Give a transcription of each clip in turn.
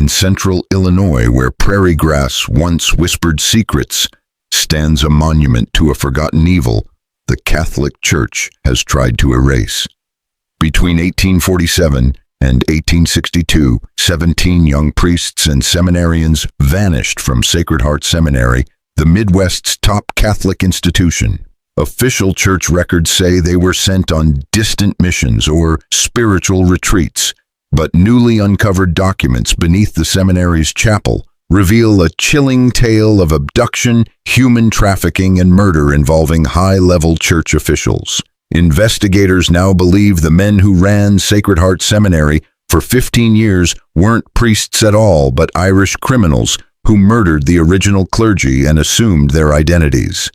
In central Illinois, where prairie grass once whispered secrets, stands a monument to a forgotten evil the Catholic Church has tried to erase. Between 1847 and 1862, 17 young priests and seminarians vanished from Sacred Heart Seminary, the Midwest's top Catholic institution. Official church records say they were sent on distant missions or spiritual retreats, but newly uncovered documents beneath the seminary's chapel reveal a chilling tale of abduction, human trafficking, and murder involving high-level church officials. Investigators now believe the men who ran Sacred Heart Seminary for 15 years weren't priests at all, but Irish criminals who murdered the original clergy and assumed their identities.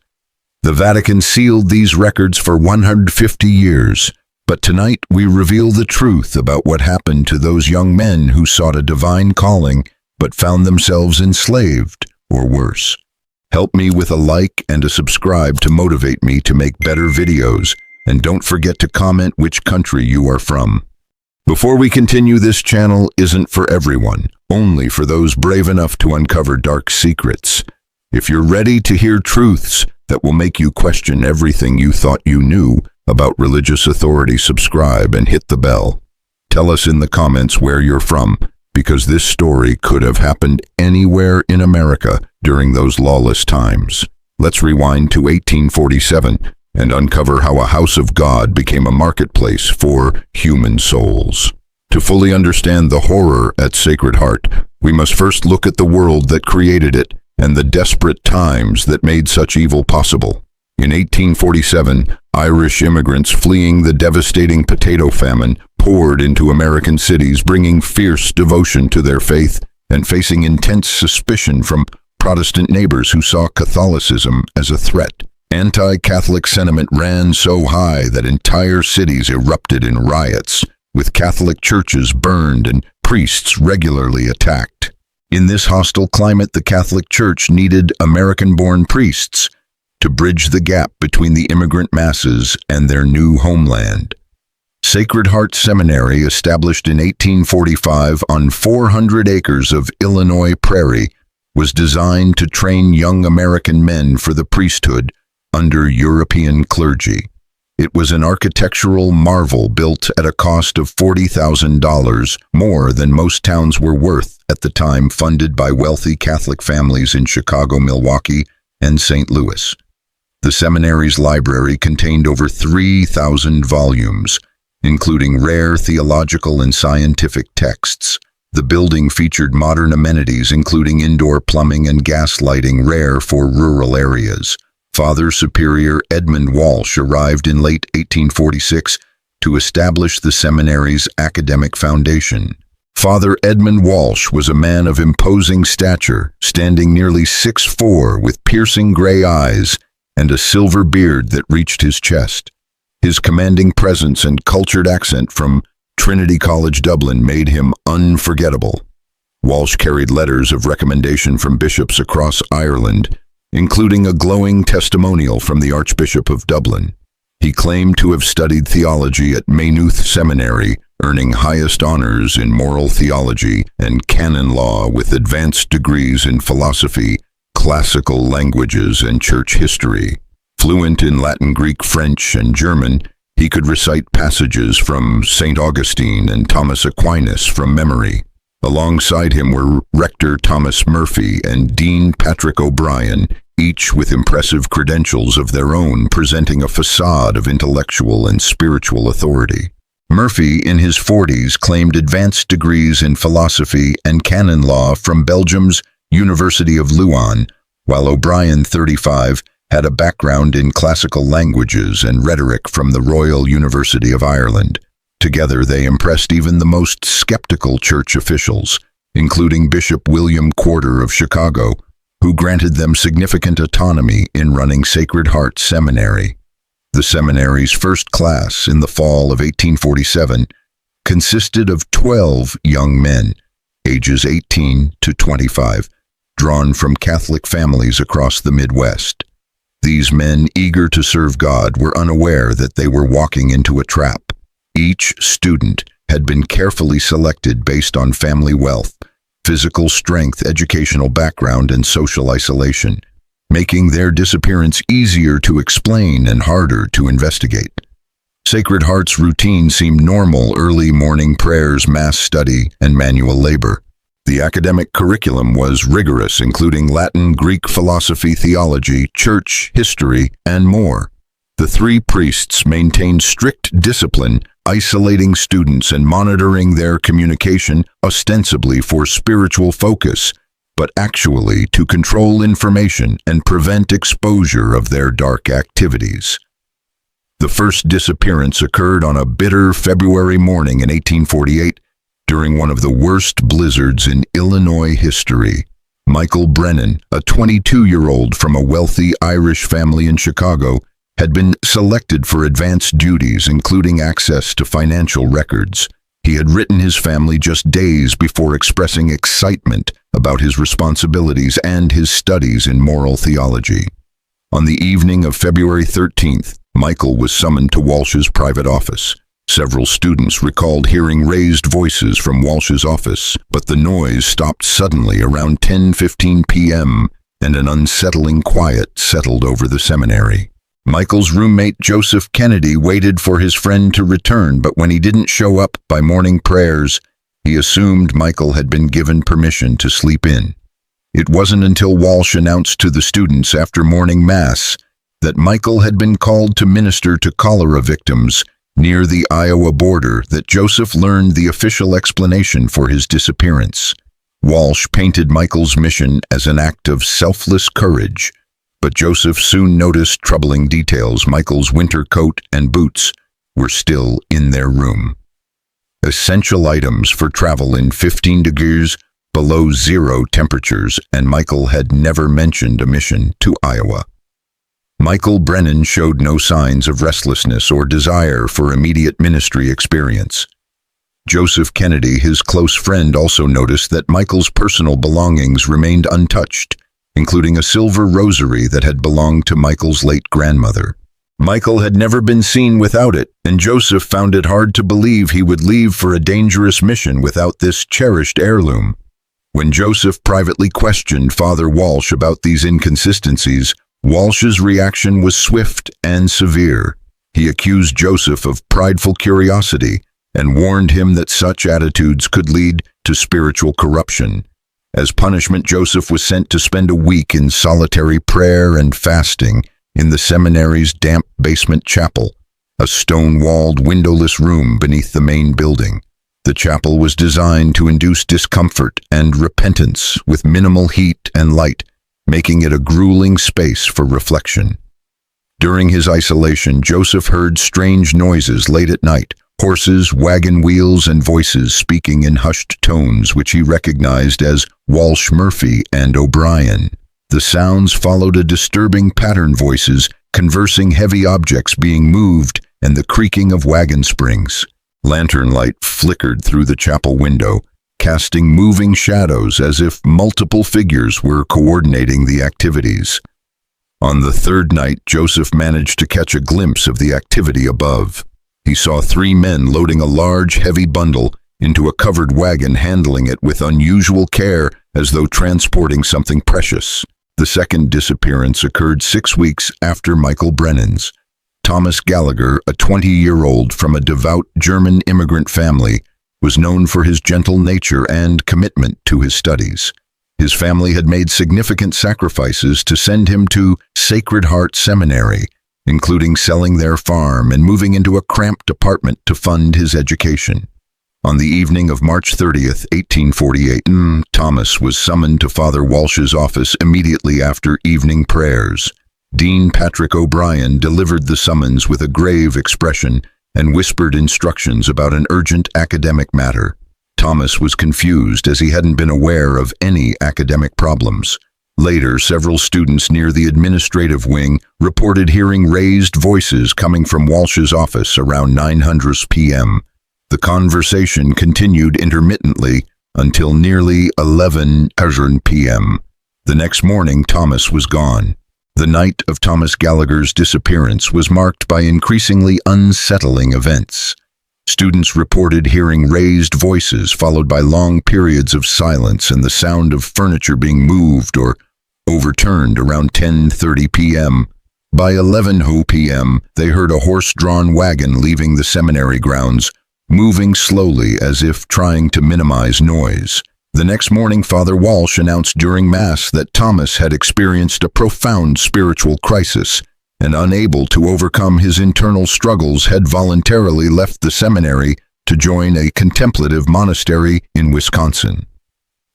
The Vatican sealed these records for 150 years, but tonight we reveal the truth about what happened to those young men who sought a divine calling but found themselves enslaved, or worse. Help me with a like and a subscribe to motivate me to make better videos, and don't forget to comment which country you are from. Before we continue, this channel isn't for everyone, only for those brave enough to uncover dark secrets. If you're ready to hear truths that will make you question everything you thought you knew about religious authority, subscribe and hit the bell. Tell us in the comments where you're from, because this story could have happened anywhere in America during those lawless times. Let's rewind to 1847 and uncover how a house of God became a marketplace for human souls. To fully understand the horror at Sacred Heart, we must first look at the world that created it and the desperate times that made such evil possible. In 1847, Irish immigrants fleeing the devastating potato famine poured into American cities, bringing fierce devotion to their faith and facing intense suspicion from Protestant neighbors who saw Catholicism as a threat. Anti-Catholic sentiment ran so high that entire cities erupted in riots, with Catholic churches burned and priests regularly attacked. In this hostile climate, the Catholic Church needed American-born priests to bridge the gap between the immigrant masses and their new homeland. Sacred Heart Seminary, established in 1845 on 400 acres of Illinois prairie, was designed to train young American men for the priesthood under European clergy. It was an architectural marvel built at a cost of $40,000, more than most towns were worth at the time, funded by wealthy Catholic families in Chicago, Milwaukee, and St. Louis. The seminary's library contained over 3,000 volumes, including rare theological and scientific texts. The building featured modern amenities, including indoor plumbing and gas lighting, rare for rural areas. Father Superior Edmund Walsh arrived in late 1846 to establish the seminary's academic foundation. Father Edmund Walsh was a man of imposing stature, standing nearly 6'4", with piercing gray eyes and a silver beard that reached his chest. His commanding presence and cultured accent from Trinity College, Dublin, made him unforgettable. Walsh carried letters of recommendation from bishops across Ireland, including a glowing testimonial from the Archbishop of Dublin. He claimed to have studied theology at Maynooth Seminary, earning highest honors in moral theology and canon law with advanced degrees in philosophy, classical languages, and church history. Fluent in Latin, Greek, French, and German, he could recite passages from St. Augustine and Thomas Aquinas from memory. Alongside him were Rector Thomas Murphy and Dean Patrick O'Brien, each with impressive credentials of their own, presenting a facade of intellectual and spiritual authority. Murphy, in his 40s, claimed advanced degrees in philosophy and canon law from Belgium's University of Leuven, while O'Brien, 35, had a background in classical languages and rhetoric from the Royal University of Ireland. Together, they impressed even the most skeptical church officials, including Bishop William Quarter of Chicago, who granted them significant autonomy in running Sacred Heart Seminary. The seminary's first class in the fall of 1847 consisted of 12 young men, ages 18 to 25, drawn from Catholic families across the Midwest. These men, eager to serve God, were unaware that they were walking into a trap. Each student had been carefully selected based on family wealth, physical strength, educational background, and social isolation, making their disappearance easier to explain and harder to investigate. Sacred Heart's routine seemed normal: early morning prayers, mass study, and manual labor. The academic curriculum was rigorous, including Latin, Greek, philosophy, theology, church, history, and more. The three priests maintained strict discipline, isolating students and monitoring their communication, ostensibly for spiritual focus, but actually to control information and prevent exposure of their dark activities. The first disappearance occurred on a bitter February morning in 1848, during one of the worst blizzards in Illinois history. Michael Brennan, a 22-year-old from a wealthy Irish family in Chicago, had been selected for advanced duties, including access to financial records. He had written his family just days before expressing excitement about his responsibilities and his studies in moral theology. On the evening of February 13th, Michael was summoned to Walsh's private office. Several students recalled hearing raised voices from Walsh's office, but the noise stopped suddenly around 10:15 p.m., and an unsettling quiet settled over the seminary. Michael's roommate Joseph Kennedy waited for his friend to return, but when he didn't show up by morning prayers, he assumed Michael had been given permission to sleep in. It wasn't until Walsh announced to the students after morning mass that Michael had been called to minister to cholera victims near the Iowa border that Joseph learned the official explanation for his disappearance. Walsh painted Michael's mission as an act of selfless courage, but Joseph soon noticed troubling details. Michael's winter coat and boots were still in their room. Essential items for travel in 15 degrees below zero temperatures, and Michael had never mentioned a mission to Iowa. Michael Brennan showed no signs of restlessness or desire for immediate ministry experience. Joseph Kennedy, his close friend, also noticed that Michael's personal belongings remained untouched, including a silver rosary that had belonged to Michael's late grandmother. Michael had never been seen without it, and Joseph found it hard to believe he would leave for a dangerous mission without this cherished heirloom. When Joseph privately questioned Father Walsh about these inconsistencies, Walsh's reaction was swift and severe. He accused Joseph of prideful curiosity and warned him that such attitudes could lead to spiritual corruption. As punishment, Joseph was sent to spend a week in solitary prayer and fasting in the seminary's damp basement chapel, a stone-walled, windowless room beneath the main building. The chapel was designed to induce discomfort and repentance with minimal heat and light, making it a grueling space for reflection. During his isolation, Joseph heard strange noises late at night: horses, wagon wheels, and voices speaking in hushed tones, which he recognized as Walsh, Murphy, and O'Brien. The sounds followed a disturbing pattern: voices conversing, heavy objects being moved, and the creaking of wagon springs. Lantern light flickered through the chapel window, casting moving shadows as if multiple figures were coordinating the activities. On the third night, Joseph managed to catch a glimpse of the activity above. He saw three men loading a large, heavy bundle into a covered wagon, handling it with unusual care as though transporting something precious. The second disappearance occurred 6 weeks after Michael Brennan's. Thomas Gallagher, a 20-year-old from a devout German immigrant family, was known for his gentle nature and commitment to his studies. His family had made significant sacrifices to send him to Sacred Heart Seminary, including selling their farm and moving into a cramped apartment to fund his education. On the evening of March 30th, 1848, Thomas was summoned to Father Walsh's office immediately after evening prayers. Dean Patrick O'Brien delivered the summons with a grave expression and whispered instructions about an urgent academic matter. Thomas was confused as he hadn't been aware of any academic problems. Later, several students near the administrative wing reported hearing raised voices coming from Walsh's office around 9:00 p.m. The conversation continued intermittently until nearly 11:00 p.m. The next morning, Thomas was gone. The night of Thomas Gallagher's disappearance was marked by increasingly unsettling events. Students reported hearing raised voices followed by long periods of silence and the sound of furniture being moved or overturned around 10:30 p.m. By 11:00 p.m., they heard a horse-drawn wagon leaving the seminary grounds, moving slowly as if trying to minimize noise. The next morning, Father Walsh announced during Mass that Thomas had experienced a profound spiritual crisis and, unable to overcome his internal struggles, had voluntarily left the seminary to join a contemplative monastery in Wisconsin.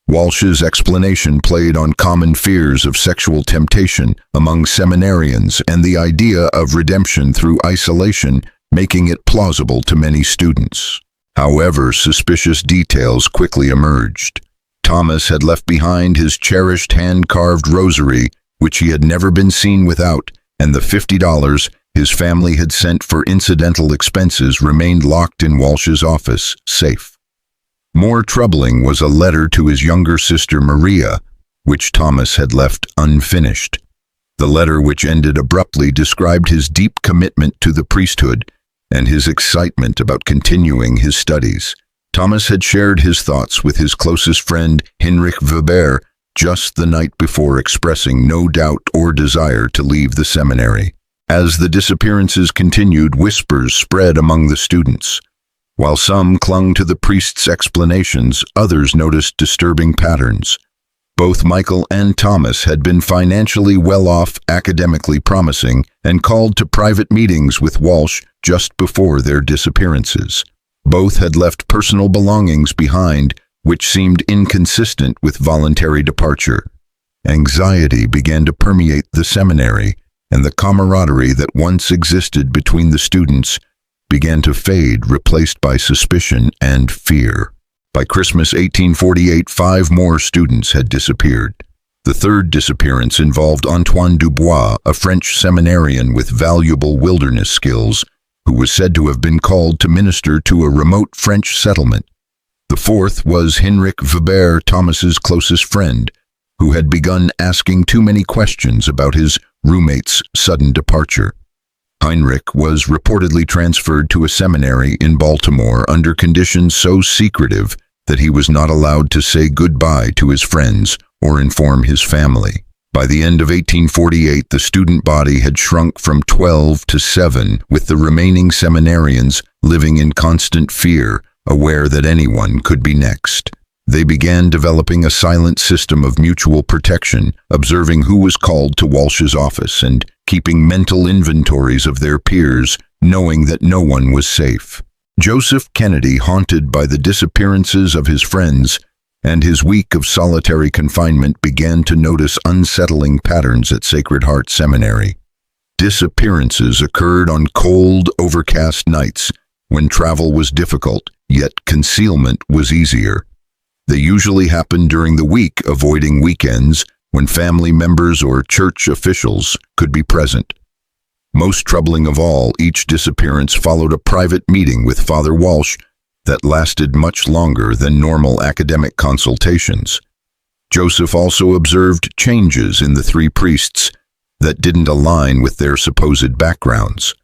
Walsh's explanation played on common fears of sexual temptation among seminarians and the idea of redemption through isolation, making it plausible to many students. However, suspicious details quickly emerged. Thomas had left behind his cherished hand-carved rosary, which he had never been seen without, and the $50 his family had sent for incidental expenses remained locked in Walsh's office, safe. More troubling was a letter to his younger sister Maria, which Thomas had left unfinished. The letter, which ended abruptly, described his deep commitment to the priesthood and his excitement about continuing his studies. Thomas had shared his thoughts with his closest friend, Heinrich Weber, just the night before, expressing no doubt or desire to leave the seminary. As the disappearances continued, whispers spread among the students. While some clung to the priest's explanations, others noticed disturbing patterns. Both Michael and Thomas had been financially well-off, academically promising, and called to private meetings with Walsh just before their disappearances. Both had left personal belongings behind, which seemed inconsistent with voluntary departure. Anxiety began to permeate the seminary, and the camaraderie that once existed between the students began to fade, replaced by suspicion and fear. By Christmas 1848, 5 more students had disappeared. The third disappearance involved Antoine Dubois, a French seminarian with valuable wilderness skills, who was said to have been called to minister to a remote French settlement. The fourth was Heinrich Weber, Thomas's closest friend, who had begun asking too many questions about his roommate's sudden departure. Heinrich was reportedly transferred to a seminary in Baltimore under conditions so secretive that he was not allowed to say goodbye to his friends or inform his family. By the end of 1848, the student body had shrunk from 12 to 7, with the remaining seminarians living in constant fear, aware that anyone could be next. They began developing a silent system of mutual protection, observing who was called to Walsh's office and keeping mental inventories of their peers, knowing that no one was safe. Joseph Kennedy, haunted by the disappearances of his friends and his week of solitary confinement, began to notice unsettling patterns at Sacred Heart Seminary. Disappearances occurred on cold, overcast nights when travel was difficult, yet concealment was easier. They usually happened during the week, avoiding weekends when family members or church officials could be present. Most troubling of all, each disappearance followed a private meeting with Father Walsh that lasted much longer than normal academic consultations. Joseph also observed changes in the 3 priests that didn't align with their supposed backgrounds.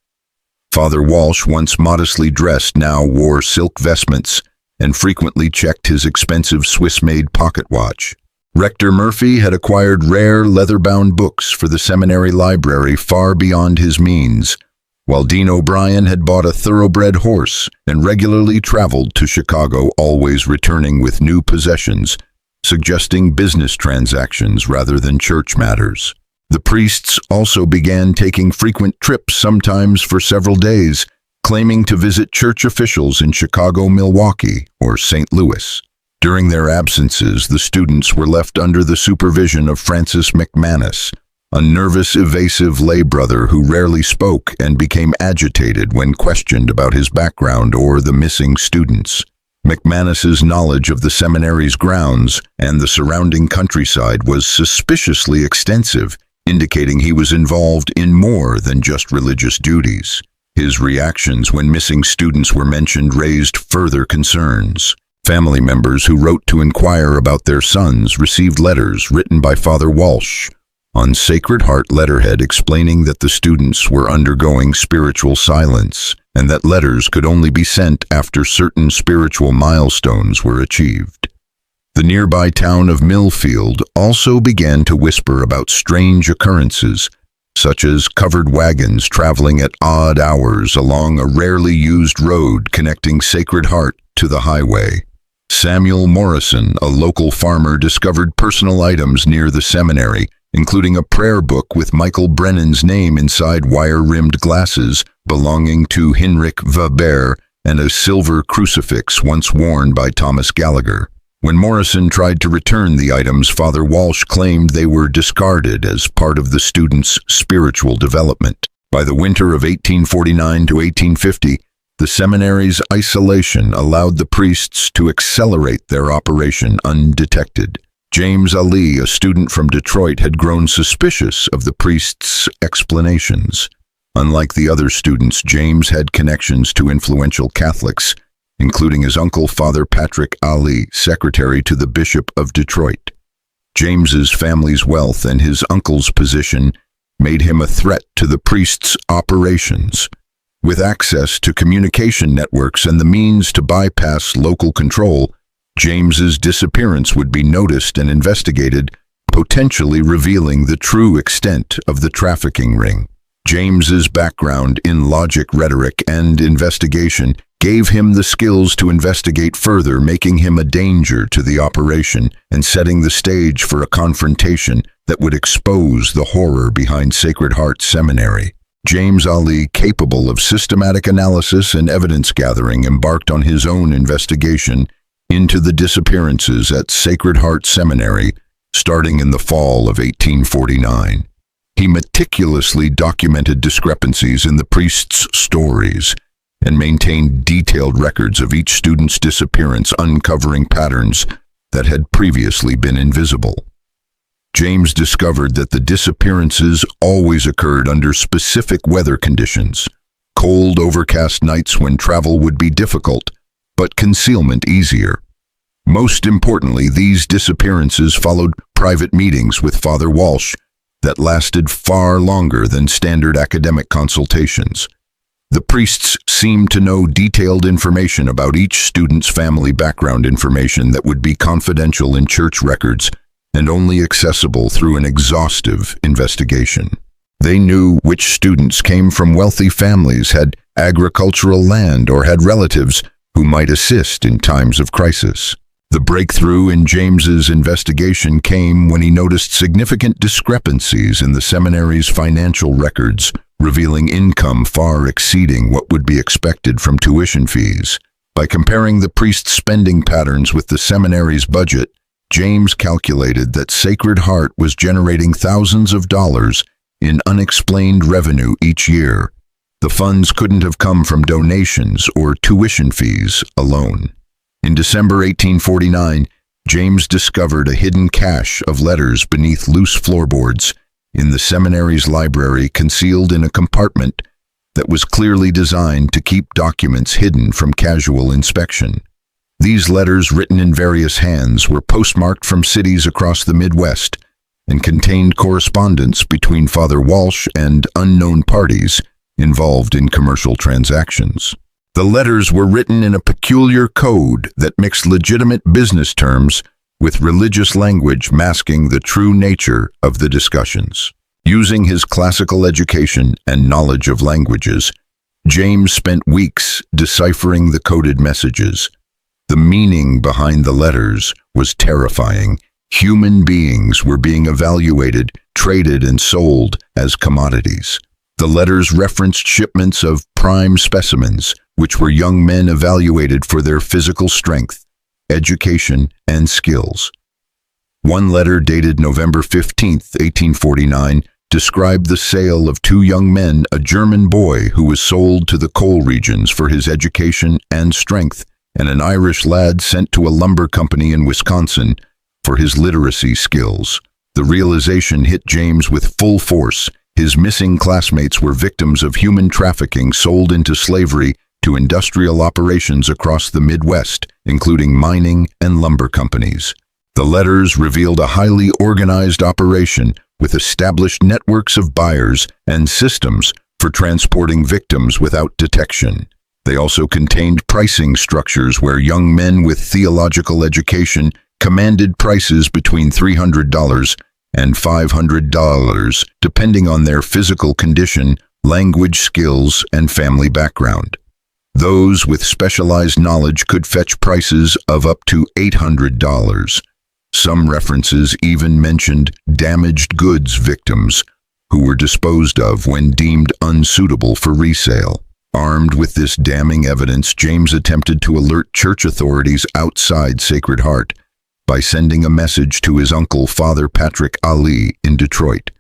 Father Walsh, once modestly dressed, now wore silk vestments and frequently checked his expensive Swiss-made pocket watch. Rector Murphy had acquired rare leather-bound books for the seminary library far beyond his means, while Dean O'Brien had bought a thoroughbred horse and regularly traveled to Chicago, always returning with new possessions, suggesting business transactions rather than church matters. The priests also began taking frequent trips, sometimes for several days, claiming to visit church officials in Chicago, Milwaukee, or St. Louis. During their absences, the students were left under the supervision of Francis McManus, a nervous, evasive lay brother who rarely spoke and became agitated when questioned about his background or the missing students. McManus's knowledge of the seminary's grounds and the surrounding countryside was suspiciously extensive, indicating he was involved in more than just religious duties. His reactions when missing students were mentioned raised further concerns. Family members who wrote to inquire about their sons received letters written by Father Walsh on Sacred Heart letterhead explaining that the students were undergoing spiritual silence and that letters could only be sent after certain spiritual milestones were achieved. The nearby town of Millfield also began to whisper about strange occurrences, such as covered wagons traveling at odd hours along a rarely used road connecting Sacred Heart to the highway. Samuel Morrison, a local farmer, discovered personal items near the seminary, including a prayer book with Michael Brennan's name inside wire-rimmed glasses belonging to Heinrich Weber and a silver crucifix once worn by Thomas Gallagher. When Morrison tried to return the items, Father Walsh claimed they were discarded as part of the students' spiritual development. By the winter of 1849 to 1850, the seminary's isolation allowed the priests to accelerate their operation undetected. James Ali, a student from Detroit, had grown suspicious of the priests' explanations. Unlike the other students, James had connections to influential Catholics, including his uncle, Father Patrick Ali, secretary to the Bishop of Detroit. James's family's wealth and his uncle's position made him a threat to the priests' operations. With access to communication networks and the means to bypass local control, James's disappearance would be noticed and investigated, potentially revealing the true extent of the trafficking ring. James's background in logic, rhetoric, and investigation gave him the skills to investigate further, making him a danger to the operation and setting the stage for a confrontation that would expose the horror behind Sacred Heart Seminary. James Ali, capable of systematic analysis and evidence gathering, embarked on his own investigation into the disappearances at Sacred Heart Seminary, starting in the fall of 1849. He meticulously documented discrepancies in the priests' stories and maintained detailed records of each student's disappearance, uncovering patterns that had previously been invisible. James discovered that the disappearances always occurred under specific weather conditions: cold, overcast nights when travel would be difficult, but concealment easier. Most importantly, these disappearances followed private meetings with Father Walsh that lasted far longer than standard academic consultations. The priests seemed to know detailed information about each student's family background, information that would be confidential in church records and only accessible through an exhaustive investigation. They knew which students came from wealthy families, had agricultural land, or had relatives who might assist in times of crisis. The breakthrough in James's investigation came when he noticed significant discrepancies in the seminary's financial records, revealing income far exceeding what would be expected from tuition fees. By comparing the priests' spending patterns with the seminary's budget, James calculated that Sacred Heart was generating thousands of dollars in unexplained revenue each year. The funds couldn't have come from donations or tuition fees alone. In December 1849, James discovered a hidden cache of letters beneath loose floorboards in the seminary's library, concealed in a compartment that was clearly designed to keep documents hidden from casual inspection. These letters, written in various hands, were postmarked from cities across the Midwest and contained correspondence between Father Walsh and unknown parties involved in commercial transactions. The letters were written in a peculiar code that mixed legitimate business terms with religious language, masking the true nature of the discussions. Using his classical education and knowledge of languages, James spent weeks deciphering the coded messages. The meaning behind the letters was terrifying. Human beings were being evaluated, traded, and sold as commodities. The letters referenced shipments of prime specimens, which were young men evaluated for their physical strength, education, and skills. One letter, dated November 15, 1849, described the sale of two young men, a German boy who was sold to the coal regions for his education and strength, and an Irish lad sent to a lumber company in Wisconsin for his literacy skills. The realization hit James with full force. His missing classmates were victims of human trafficking, sold into slavery to industrial operations across the Midwest, including mining and lumber companies. The letters revealed a highly organized operation with established networks of buyers and systems for transporting victims without detection. They also contained pricing structures where young men with theological education commanded prices between $300 and $500, depending on their physical condition, language skills, and family background. Those with specialized knowledge could fetch prices of up to $800. Some references even mentioned damaged goods victims who were disposed of when deemed unsuitable for resale. Armed with this damning evidence, James attempted to alert church authorities outside Sacred Heart by sending a message to his uncle, Father Patrick Ali, in Detroit.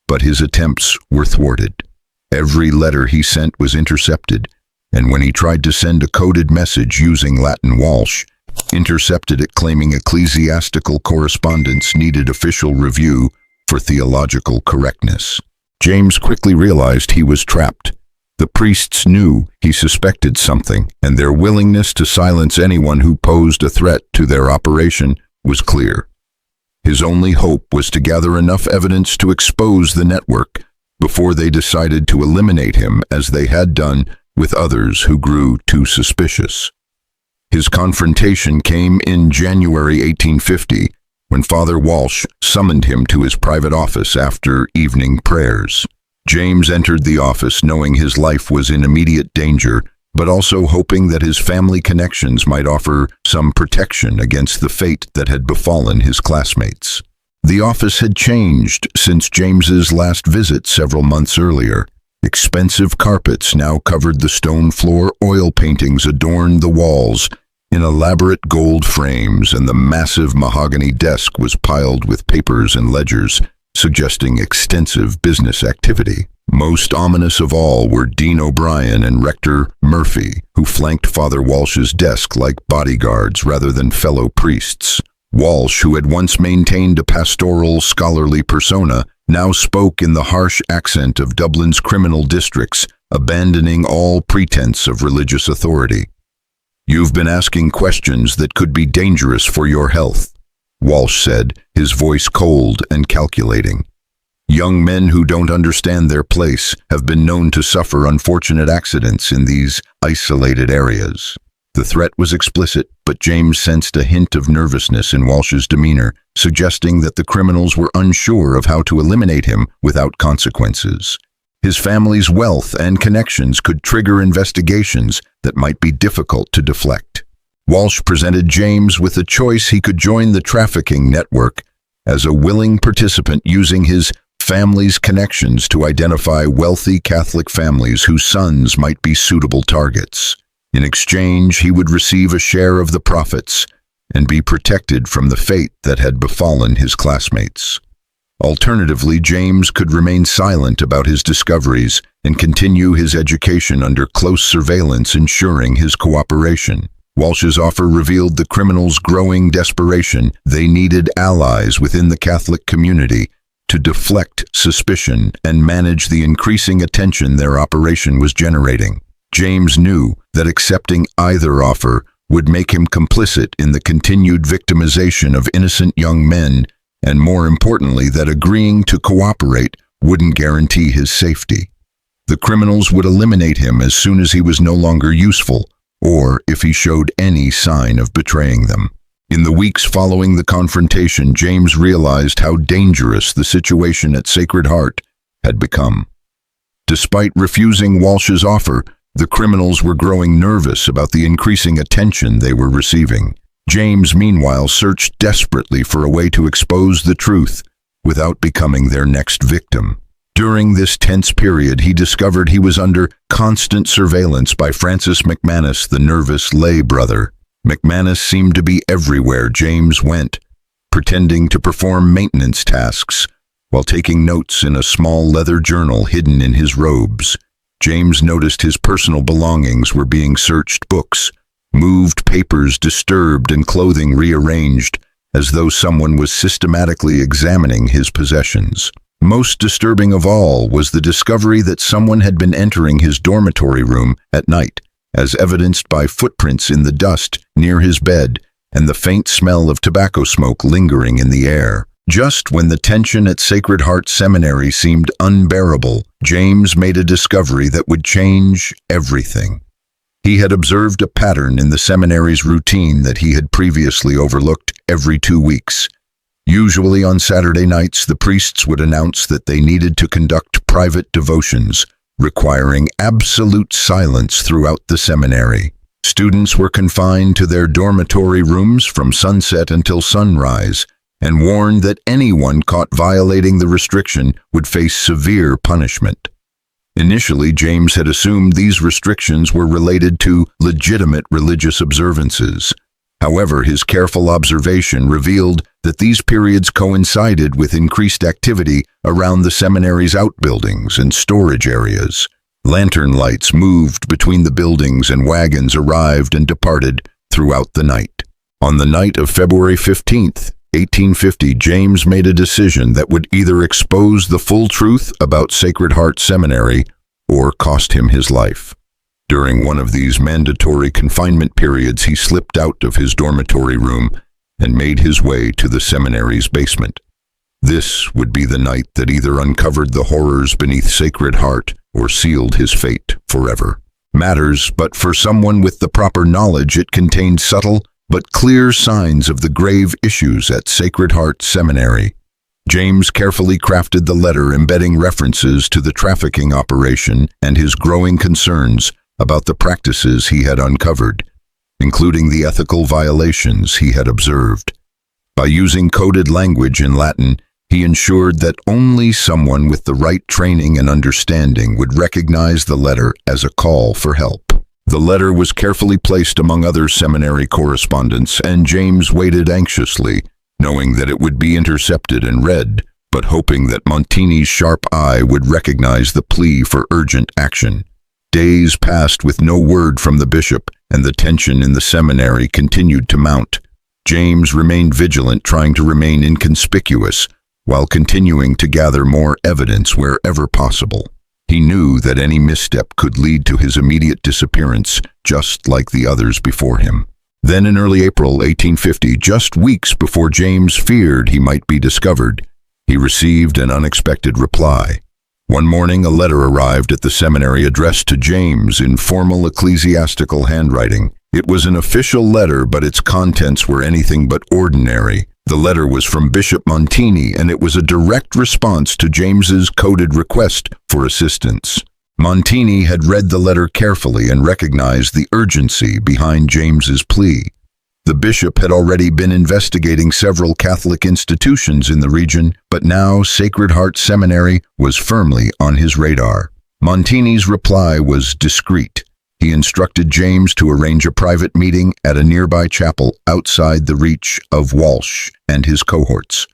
But his attempts were thwarted. Every letter he sent was intercepted, and when he tried to send a coded message using Latin, Walsh intercepted it, claiming ecclesiastical correspondence needed official review for theological correctness. James quickly realized he was trapped. The priests knew he suspected something, and their willingness to silence anyone who posed a threat to their operation was clear. His only hope was to gather enough evidence to expose the network before they decided to eliminate him, as they had done with others who grew too suspicious. His confrontation came in January 1850, when Father Walsh summoned him to his private office after evening prayers. James entered the office knowing his life was in immediate danger, but also hoping that his family connections might offer some protection against the fate that had befallen his classmates. The office had changed since James's last visit several months earlier. Expensive carpets now covered the stone floor, oil paintings adorned the walls in elaborate gold frames, and the massive mahogany desk was piled with papers and ledgers, suggesting extensive business activity. Most ominous of all were Dean O'Brien and Rector Murphy, who flanked Father Walsh's desk like bodyguards rather than fellow priests. Walsh, who had once maintained a pastoral, scholarly persona, now spoke in the harsh accent of Dublin's criminal districts, abandoning all pretense of religious authority. "You've been asking questions that could be dangerous for your health," Walsh said, his voice cold and calculating. "Young men who don't understand their place have been known to suffer unfortunate accidents in these isolated areas." The threat was explicit, but James sensed a hint of nervousness in Walsh's demeanor, suggesting that the criminals were unsure of how to eliminate him without consequences. His family's wealth and connections could trigger investigations that might be difficult to deflect. Walsh presented James with a choice: he could join the trafficking network as a willing participant, using his family's connections to identify wealthy Catholic families whose sons might be suitable targets. In exchange, he would receive a share of the profits and be protected from the fate that had befallen his classmates. Alternatively, James could remain silent about his discoveries and continue his education under close surveillance, ensuring his cooperation. Walsh's offer revealed the criminals' growing desperation. They needed allies within the Catholic community to deflect suspicion and manage the increasing attention their operation was generating. James knew that accepting either offer would make him complicit in the continued victimization of innocent young men, and more importantly, that agreeing to cooperate wouldn't guarantee his safety. The criminals would eliminate him as soon as he was no longer useful, or if he showed any sign of betraying them. In the weeks following the confrontation, James realized how dangerous the situation at Sacred Heart had become. Despite refusing Walsh's offer, the criminals were growing nervous about the increasing attention they were receiving. James, meanwhile, searched desperately for a way to expose the truth without becoming their next victim. During this tense period, he discovered he was under constant surveillance by Francis McManus, the nervous lay brother. McManus seemed to be everywhere James went, pretending to perform maintenance tasks while taking notes in a small leather journal hidden in his robes. James noticed his personal belongings were being searched: books, moved, papers disturbed, and clothing rearranged, as though someone was systematically examining his possessions. Most disturbing of all was the discovery that someone had been entering his dormitory room at night, as evidenced by footprints in the dust near his bed and the faint smell of tobacco smoke lingering in the air. Just when the tension at Sacred Heart Seminary seemed unbearable, James made a discovery that would change everything. He had observed a pattern in the seminary's routine that he had previously overlooked every 2 weeks. Usually on Saturday nights, the priests would announce that they needed to conduct private devotions, requiring absolute silence throughout the seminary. Students were confined to their dormitory rooms from sunset until sunrise, and warned that anyone caught violating the restriction would face severe punishment. Initially, James had assumed these restrictions were related to legitimate religious observances. However, his careful observation revealed that these periods coincided with increased activity around the seminary's outbuildings and storage areas. Lantern lights moved between the buildings and wagons arrived and departed throughout the night. On the night of February 15th, 1850, James made a decision that would either expose the full truth about Sacred Heart Seminary or cost him his life. During one of these mandatory confinement periods, he slipped out of his dormitory room and made his way to the seminary's basement. This would be the night that either uncovered the horrors beneath Sacred Heart or sealed his fate forever. Matters, but for someone with the proper knowledge, it contained subtle but clear signs of the grave issues at Sacred Heart Seminary. James carefully crafted the letter embedding references to the trafficking operation and his growing concerns about the practices he had uncovered, including the ethical violations he had observed. By using coded language in Latin, he ensured that only someone with the right training and understanding would recognize the letter as a call for help. The letter was carefully placed among other seminary correspondence, and James waited anxiously, knowing that it would be intercepted and read, but hoping that Montini's sharp eye would recognize the plea for urgent action. Days passed with no word from the bishop, and the tension in the seminary continued to mount. James remained vigilant, trying to remain inconspicuous, while continuing to gather more evidence wherever possible. He knew that any misstep could lead to his immediate disappearance, just like the others before him. Then in early April 1850, just weeks before James feared he might be discovered, he received an unexpected reply. One morning, a letter arrived at the seminary addressed to James in formal ecclesiastical handwriting. It was an official letter, but its contents were anything but ordinary. The letter was from Bishop Montini, and it was a direct response to James's coded request for assistance. Montini had read the letter carefully and recognized the urgency behind James's plea. The bishop had already been investigating several Catholic institutions in the region, but now Sacred Heart Seminary was firmly on his radar. Montini's reply was discreet. He instructed James to arrange a private meeting at a nearby chapel outside the reach of Walsh and his cohorts.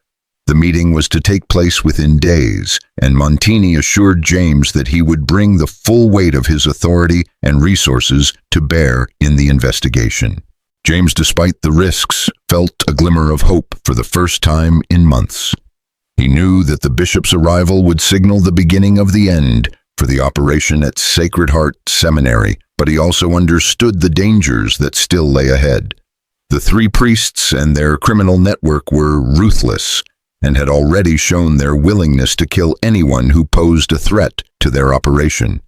The meeting was to take place within days, and Montini assured James that he would bring the full weight of his authority and resources to bear in the investigation. James, despite the risks, felt a glimmer of hope for the first time in months. He knew that the bishop's arrival would signal the beginning of the end for the operation at Sacred Heart Seminary, but he also understood the dangers that still lay ahead. The 3 priests and their criminal network were ruthless and had already shown their willingness to kill anyone who posed a threat to their operation.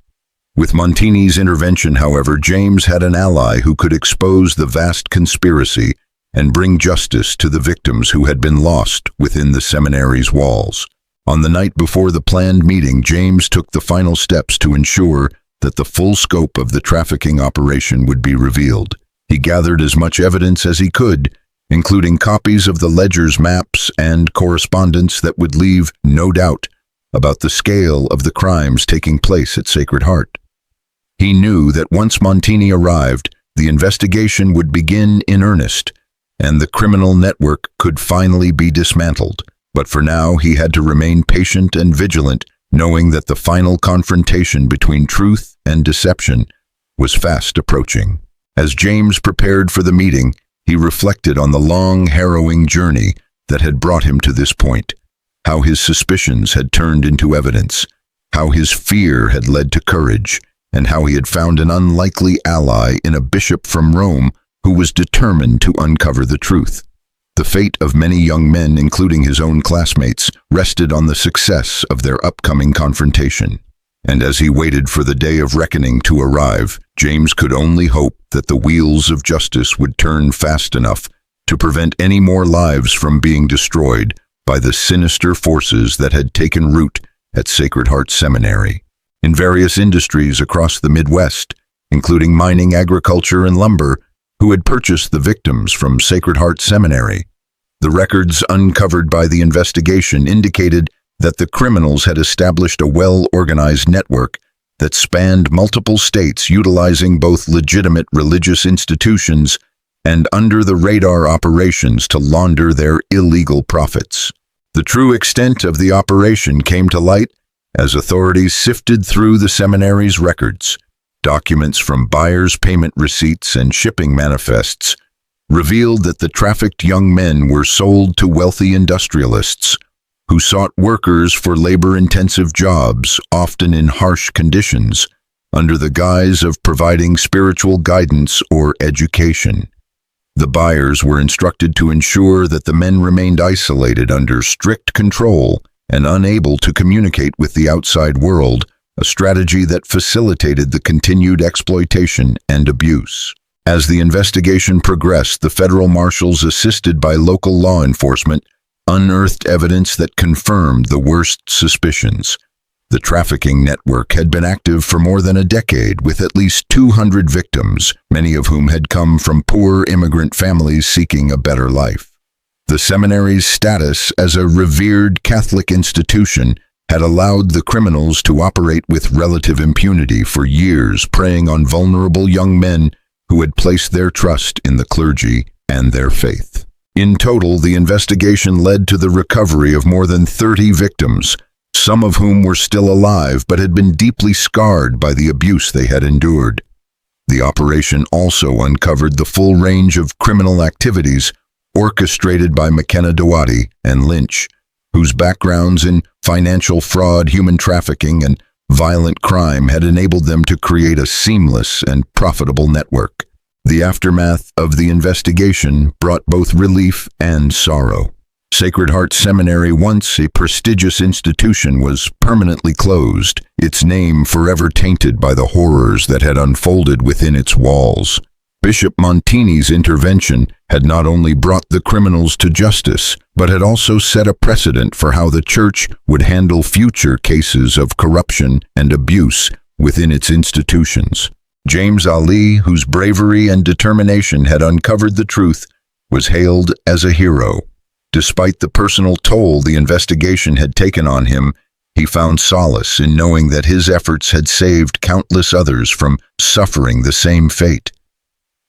With Montini's intervention, however, James had an ally who could expose the vast conspiracy and bring justice to the victims who had been lost within the seminary's walls. On the night before the planned meeting, James took the final steps to ensure that the full scope of the trafficking operation would be revealed. He gathered as much evidence as he could, including copies of the ledger's maps and correspondence that would leave no doubt about the scale of the crimes taking place at Sacred Heart. He knew that once Montini arrived, the investigation would begin in earnest, and the criminal network could finally be dismantled. But for now, he had to remain patient and vigilant, knowing that the final confrontation between truth and deception was fast approaching. As James prepared for the meeting, he reflected on the long, harrowing journey that had brought him to this point, how his suspicions had turned into evidence, how his fear had led to courage, and how he had found an unlikely ally in a bishop from Rome who was determined to uncover the truth. The fate of many young men, including his own classmates, rested on the success of their upcoming confrontation. And as he waited for the day of reckoning to arrive, James could only hope that the wheels of justice would turn fast enough to prevent any more lives from being destroyed by the sinister forces that had taken root at Sacred Heart Seminary. In various industries across the Midwest, including mining, agriculture, and lumber, who had purchased the victims from Sacred Heart Seminary. The records uncovered by the investigation indicated that the criminals had established a well-organized network that spanned multiple states, utilizing both legitimate religious institutions and under-the-radar operations to launder their illegal profits. The true extent of the operation came to light as authorities sifted through the seminary's records. Documents from buyers' payment receipts and shipping manifests revealed that the trafficked young men were sold to wealthy industrialists who sought workers for labor-intensive jobs, often in harsh conditions, under the guise of providing spiritual guidance or education. The buyers were instructed to ensure that the men remained isolated under strict control and unable to communicate with the outside world, a strategy that facilitated the continued exploitation and abuse. As the investigation progressed, the federal marshals, assisted by local law enforcement, unearthed evidence that confirmed the worst suspicions. The trafficking network had been active for more than a decade, with at least 200 victims, many of whom had come from poor immigrant families seeking a better life. The seminary's status as a revered Catholic institution had allowed the criminals to operate with relative impunity for years, preying on vulnerable young men who had placed their trust in the clergy and their faith. In total, the investigation led to the recovery of more than 30 victims, some of whom were still alive but had been deeply scarred by the abuse they had endured. The operation also uncovered the full range of criminal activities orchestrated by McKenna Doherty and Lynch, whose backgrounds in financial fraud, human trafficking, and violent crime had enabled them to create a seamless and profitable network. The aftermath of the investigation brought both relief and sorrow. Sacred Heart Seminary, once a prestigious institution, was permanently closed, its name forever tainted by the horrors that had unfolded within its walls. Bishop Montini's intervention had not only brought the criminals to justice, but had also set a precedent for how the Church would handle future cases of corruption and abuse within its institutions. James Ali, whose bravery and determination had uncovered the truth, was hailed as a hero. Despite the personal toll the investigation had taken on him, he found solace in knowing that his efforts had saved countless others from suffering the same fate.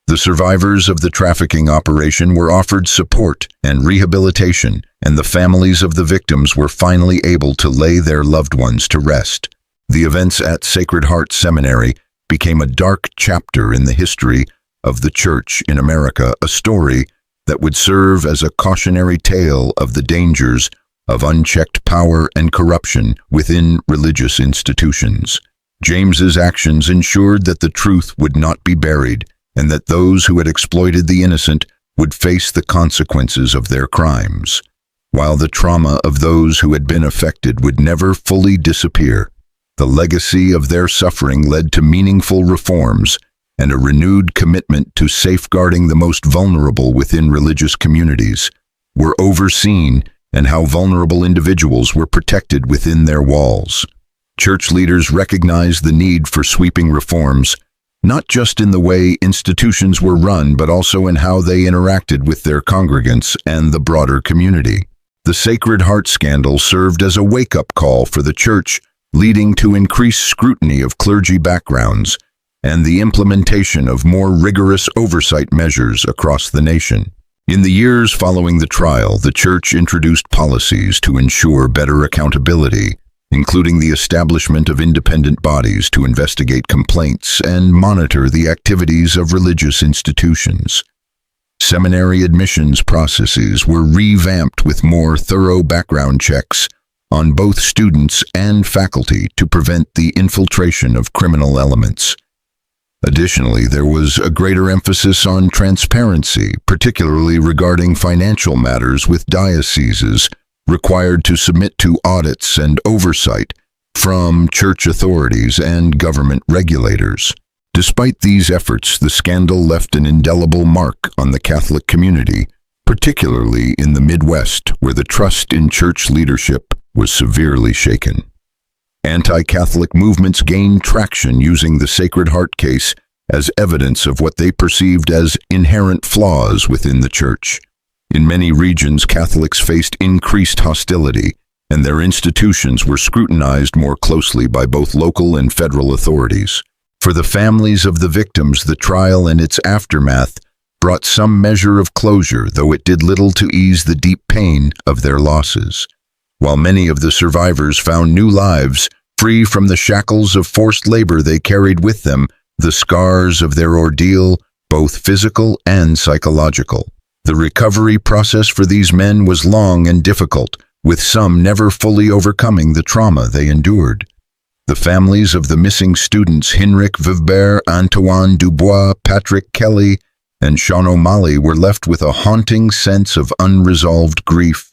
The survivors of the trafficking operation were offered support and rehabilitation, and the families of the victims were finally able to lay their loved ones to rest. The events at Sacred Heart Seminary became a dark chapter in the history of the Church in America, a story that would serve as a cautionary tale of the dangers of unchecked power and corruption within religious institutions. James's actions ensured that the truth would not be buried, and that those who had exploited the innocent would face the consequences of their crimes. While the trauma of those who had been affected would never fully disappear, the legacy of their suffering led to meaningful reforms and a renewed commitment to safeguarding the most vulnerable within religious communities were overseen, and how vulnerable individuals were protected within their walls. Church leaders recognized the need for sweeping reforms, not just in the way institutions were run, but also in how they interacted with their congregants and the broader community. The Sacred Heart scandal served as a wake-up call for the Church, leading to increased scrutiny of clergy backgrounds and the implementation of more rigorous oversight measures across the nation. In the years following the trial, the Church introduced policies to ensure better accountability, including the establishment of independent bodies to investigate complaints and monitor the activities of religious institutions. Seminary admissions processes were revamped with more thorough background checks on both students and faculty to prevent the infiltration of criminal elements. Additionally, there was a greater emphasis on transparency, particularly regarding financial matters, with dioceses required to submit to audits and oversight from church authorities and government regulators. Despite these efforts, the scandal left an indelible mark on the Catholic community, particularly in the Midwest, where the trust in church leadership was severely shaken. Anti-Catholic movements gained traction using the Sacred Heart case as evidence of what they perceived as inherent flaws within the church. In many regions, Catholics faced increased hostility, and their institutions were scrutinized more closely by both local and federal authorities. For the families of the victims, the trial and its aftermath brought some measure of closure, though it did little to ease the deep pain of their losses. While many of the survivors found new lives, free from the shackles of forced labor, they carried with them the scars of their ordeal, both physical and psychological. The recovery process for these men was long and difficult, with some never fully overcoming the trauma they endured. The families of the missing students Henrik Vivbert, Antoine Dubois, Patrick Kelly, and Sean O'Malley were left with a haunting sense of unresolved grief,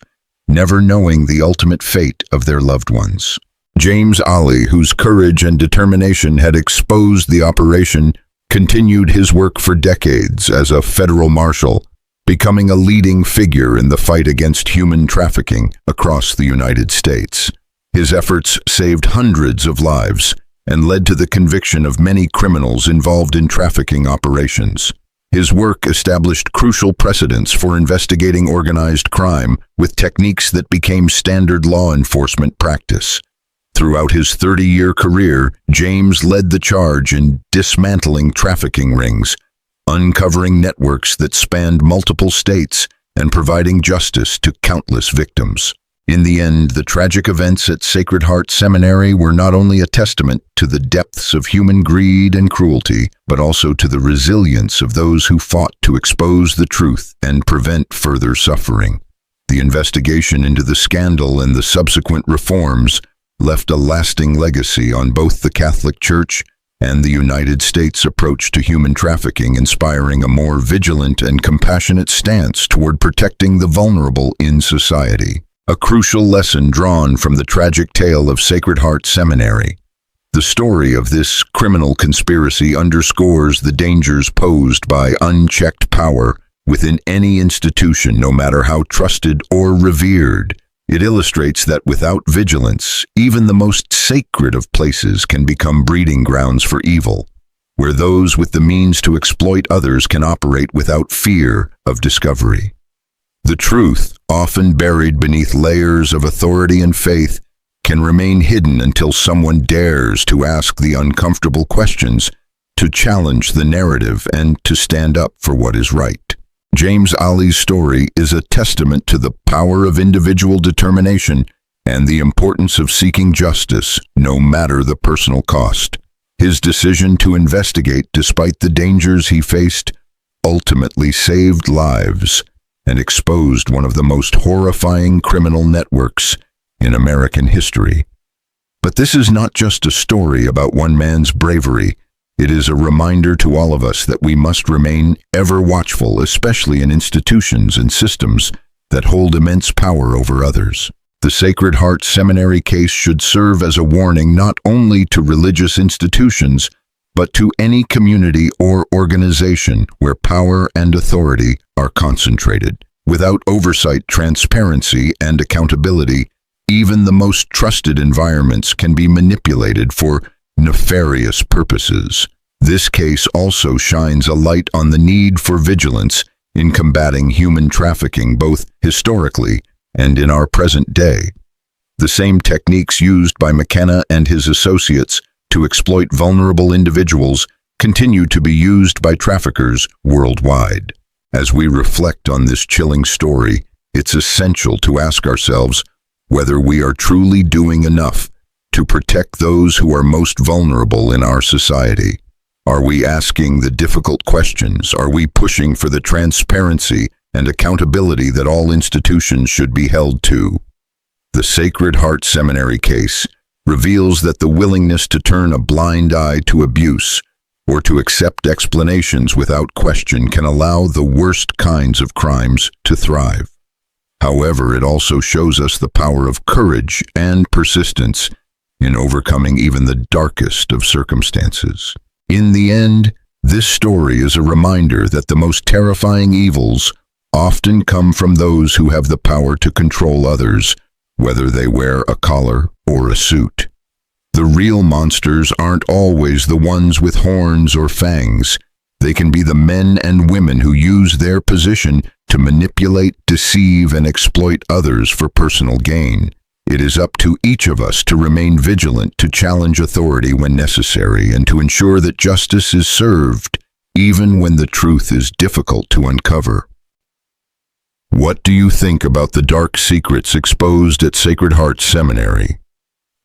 never knowing the ultimate fate of their loved ones. James Ali, whose courage and determination had exposed the operation, continued his work for decades as a federal marshal, becoming a leading figure in the fight against human trafficking across the United States. His efforts saved hundreds of lives and led to the conviction of many criminals involved in trafficking operations. His work established crucial precedents for investigating organized crime with techniques that became standard law enforcement practice. Throughout his 30-year career, James led the charge in dismantling trafficking rings, uncovering networks that spanned multiple states, and providing justice to countless victims. In the end, the tragic events at Sacred Heart Seminary were not only a testament to the depths of human greed and cruelty, but also to the resilience of those who fought to expose the truth and prevent further suffering. The investigation into the scandal and the subsequent reforms left a lasting legacy on both the Catholic Church and the United States' approach to human trafficking, inspiring a more vigilant and compassionate stance toward protecting the vulnerable in society. A crucial lesson drawn from the tragic tale of Sacred Heart Seminary. The story of this criminal conspiracy underscores the dangers posed by unchecked power within any institution, no matter how trusted or revered. It illustrates that without vigilance, even the most sacred of places can become breeding grounds for evil, where those with the means to exploit others can operate without fear of discovery. The truth, often buried beneath layers of authority and faith, can remain hidden until someone dares to ask the uncomfortable questions, to challenge the narrative, and to stand up for what is right. James Ali's story is a testament to the power of individual determination and the importance of seeking justice, no matter the personal cost. His decision to investigate despite the dangers he faced ultimately saved lives and exposed one of the most horrifying criminal networks in American history. But this is not just a story about one man's bravery. It is a reminder to all of us that we must remain ever watchful, especially in institutions and systems that hold immense power over others. The Sacred Heart Seminary case should serve as a warning not only to religious institutions, but to any community or organization where power and authority are concentrated. Without oversight, transparency, and accountability, even the most trusted environments can be manipulated for nefarious purposes. This case also shines a light on the need for vigilance in combating human trafficking, both historically and in our present day. The same techniques used by McKenna and his associates to exploit vulnerable individuals continue to be used by traffickers worldwide. As we reflect on this chilling story, it's essential to ask ourselves whether we are truly doing enough to protect those who are most vulnerable in our society. Are we asking the difficult questions? Are we pushing for the transparency and accountability that all institutions should be held to? The Sacred Heart Seminary case reveals that the willingness to turn a blind eye to abuse or to accept explanations without question can allow the worst kinds of crimes to thrive. However, it also shows us the power of courage and persistence in overcoming even the darkest of circumstances. In the end, this story is a reminder that the most terrifying evils often come from those who have the power to control others, whether they wear a collar or a suit. The real monsters aren't always the ones with horns or fangs. They can be the men and women who use their position to manipulate, deceive, and exploit others for personal gain. It is up to each of us to remain vigilant, to challenge authority when necessary, and to ensure that justice is served, even when the truth is difficult to uncover. What do you think about the dark secrets exposed at Sacred Heart Seminary?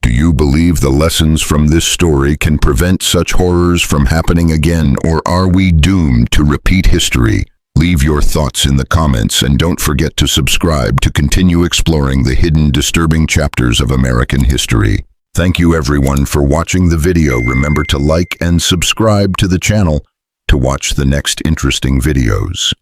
Do you believe the lessons from this story can prevent such horrors from happening again, or are we doomed to repeat history? Leave your thoughts in the comments and don't forget to subscribe to continue exploring the hidden, disturbing chapters of American history. Thank you everyone for watching the video. Remember to like and subscribe to the channel to watch the next interesting videos.